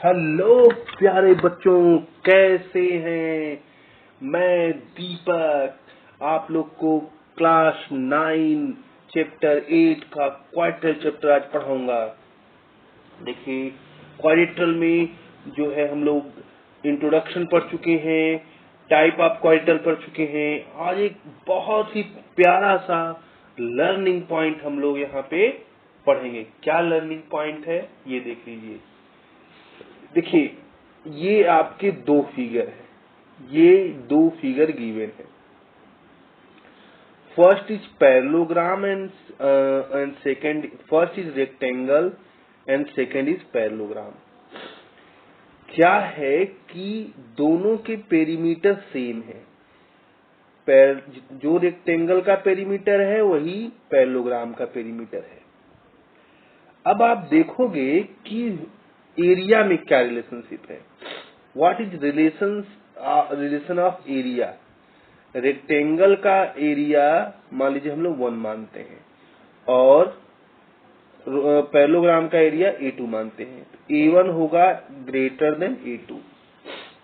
Hello प्यारे बच्चों, कैसे हैं? मैं दीपक आप लोग को क्लास 9 चैप्टर 8 का क्वाड्रेटल चैप्टर आज पढ़ाऊंगा। देखिए, क्वाड्रेटल में जो है हम लोग इंट्रोडक्शन पढ़ चुके हैं, टाइप ऑफ क्वाड्रेटल पढ़ चुके हैं। आज एक बहुत ही प्यारा सा लर्निंग पॉइंट हम लोग यहाँ पे पढ़ेंगे। क्या लर्निंग पॉइंट है ये देख लीजिए। देखिए, ये आपके दो फिगर है, ये दो फिगर गिवन है। First is parallelogram and second, first is rectangle and second is parallelogram. क्या है कि दोनों के पेरीमीटर सेम है। जो रेक्टेंगल का पेरीमीटर है वही पैरेललोग्राम का पेरीमीटर है। अब आप देखोगे कि एरिया में क्या रिलेशनशिप है। What is relation of area. Rectangle का एरिया मान लीजिए हम लोग 1 मानते हैं और पैरेललोग्राम का एरिया A2 मानते हैं। तो A1 होगा ग्रेटर देन A2,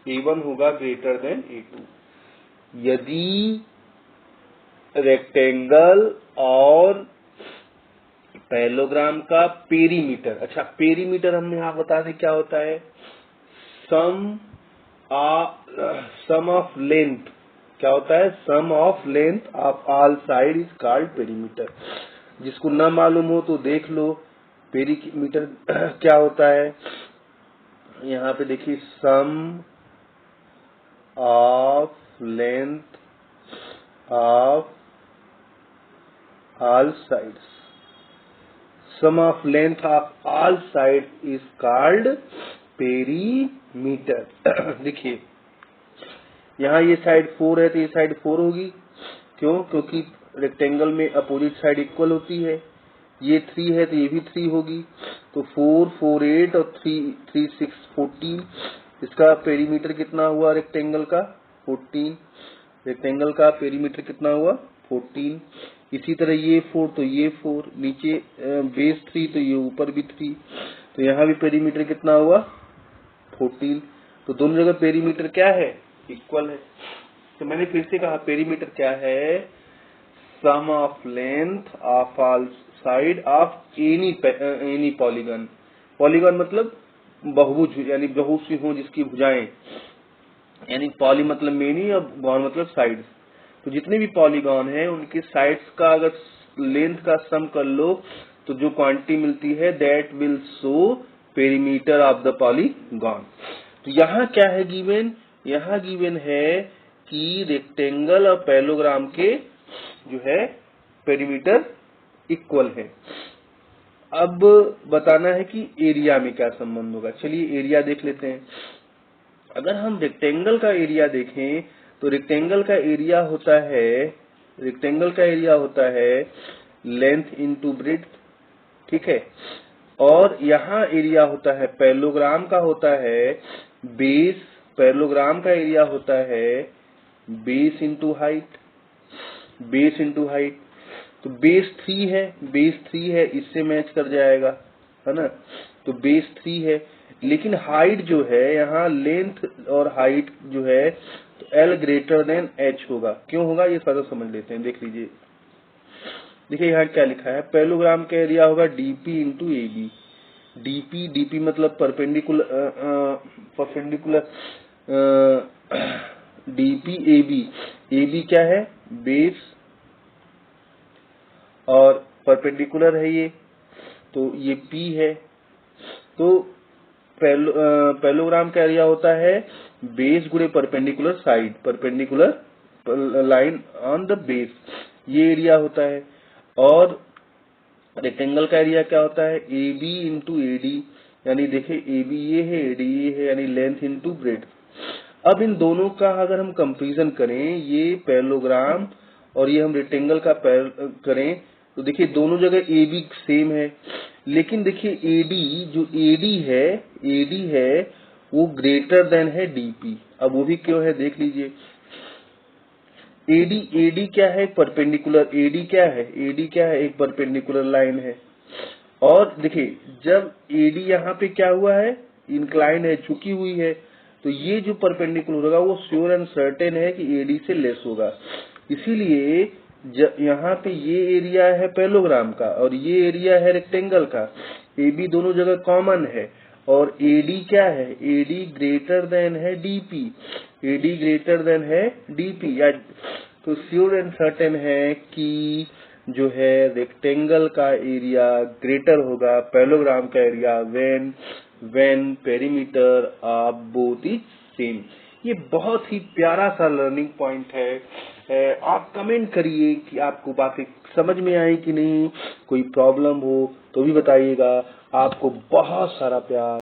A1 होगा ग्रेटर देन A2 यदि रेक्टेंगल और पैरेललोग्राम का पेरीमीटर। अच्छा, पेरीमीटर हमने यहाँ बता दें क्या होता है। सम ऑफ लेंथ क्या होता है। Sum of length of all side is called perimeter. जिसको न मालूम हो तो देख लो पेरीमीटर क्या होता है। यहाँ पे देखिए, sum of length of all sides, sum of length of all side is called perimeter. देखिए, यहाँ ये साइड 4 है तो ये साइड 4 होगी। क्यों? क्योंकि रेक्टेंगल में अपोजिट साइड इक्वल होती है। ये 3 है तो ये भी 3 होगी। तो 4, 4, 8 और 3, 3, 6, 14। इसका पेरीमीटर कितना हुआ रेक्टेंगल का? 14। रेक्टेंगल का पेरीमीटर कितना हुआ? 14। इसी तरह ये 4 तो ये 4, नीचे बेस 3 तो ये ऊपर भी 3। तो यहाँ भी पेरीमीटर कितना हुआ? 14। तो दोनों जगह पेरीमीटर क्या है? इक्वल है। तो मैंने फिर से कहा पेरीमीटर क्या है। Sum of length of all side of any polygon. Polygon मतलब बहुभुज, यानी बहुत सी हो जिसकी भुजाएं, यानी पॉली मतलब मेनी और गॉन मतलब साइड्स। तो जितने भी पॉलीगॉन हैं उनके साइड्स का अगर लेंथ का सम कर लो तो जो क्वांटिटी मिलती है that will show perimeter of the polygon. तो यहाँ क्या है गिवन? यहाँ गिवन है कि रेक्टेंगल और पैरेललोग्राम के जो है पेरीमीटर इक्वल है। अब बताना है कि एरिया में क्या संबंध होगा। चलिए एरिया देख लेते हैं। अगर हम रेक्टेंगल का एरिया देखें तो रेक्टेंगल का एरिया होता है लेंथ इनटू ब्रेड्थ, ठीक है। और यहाँ एरिया होता है पैरेललोग्राम का होता है बेस, पैरेललोग्राम का एरिया होता है base into height, base into height. तो बेस 3 है, इससे मैच कर जाएगा, है ना। तो बेस 3 है, लेकिन हाइट जो है यहाँ लेंथ और हाइट जो है तो L ग्रेटर देन H होगा। क्यों होगा ये सारा समझ लेते हैं। देख लीजिए, देखिए यहाँ क्या लिखा है। पैरेललोग्राम का एरिया होगा DP इंटू AB। DP मतलब परपेंडिकुलर DP AB क्या है? बेस और परपेंडिकुलर है ये, तो ये P है। तो पैरेललोग्राम का एरिया होता है बेस गुणे perpendicular side, perpendicular line on the base, ये एरिया होता है। और रेक्टेंगल का एरिया क्या होता है? AB इंटू AD, यानी देखिए AB ये है, AD ये है, यानी लेंथ इंटू ब्रेड्थ। अब इन दोनों का अगर हम कंपैरिजन करें, ये पैरेललोग्राम और ये हम रेक्टेंगल का करें तो देखिए दोनों जगह AB सेम है, लेकिन देखिए AD है वो ग्रेटर देन है DP। अब वो भी क्यों है देख लीजिए। AD क्या है? परपेंडिकुलर। AD क्या है? एक परपेंडिकुलर लाइन है। और देखिए जब AD यहाँ पे क्या हुआ है? इंक्लाइन है, झुकी हुई है, तो ये जो परपेंडिकुलर होगा वो श्योर एंड सर्टेन है कि एडी से लेस होगा। इसीलिए यहाँ पे ये एरिया है पैरेललोग्राम का और ये एरिया है रेक्टेंगल का, AB दोनों जगह कॉमन है और AD क्या है, AD ग्रेटर देन है DP, AD ग्रेटर देन है DP, या तो श्योर एंड सर्टेन है कि जो है रेक्टेंगल का एरिया ग्रेटर होगा पैरेललोग्राम का area when perimeter of both is same. ये बहुत ही प्यारा सा लर्निंग पॉइंट है। आप कमेंट करिए कि आपको बातें समझ में आई कि नहीं, कोई प्रॉब्लम हो तो भी बताइएगा। आपको बहुत सारा प्यार।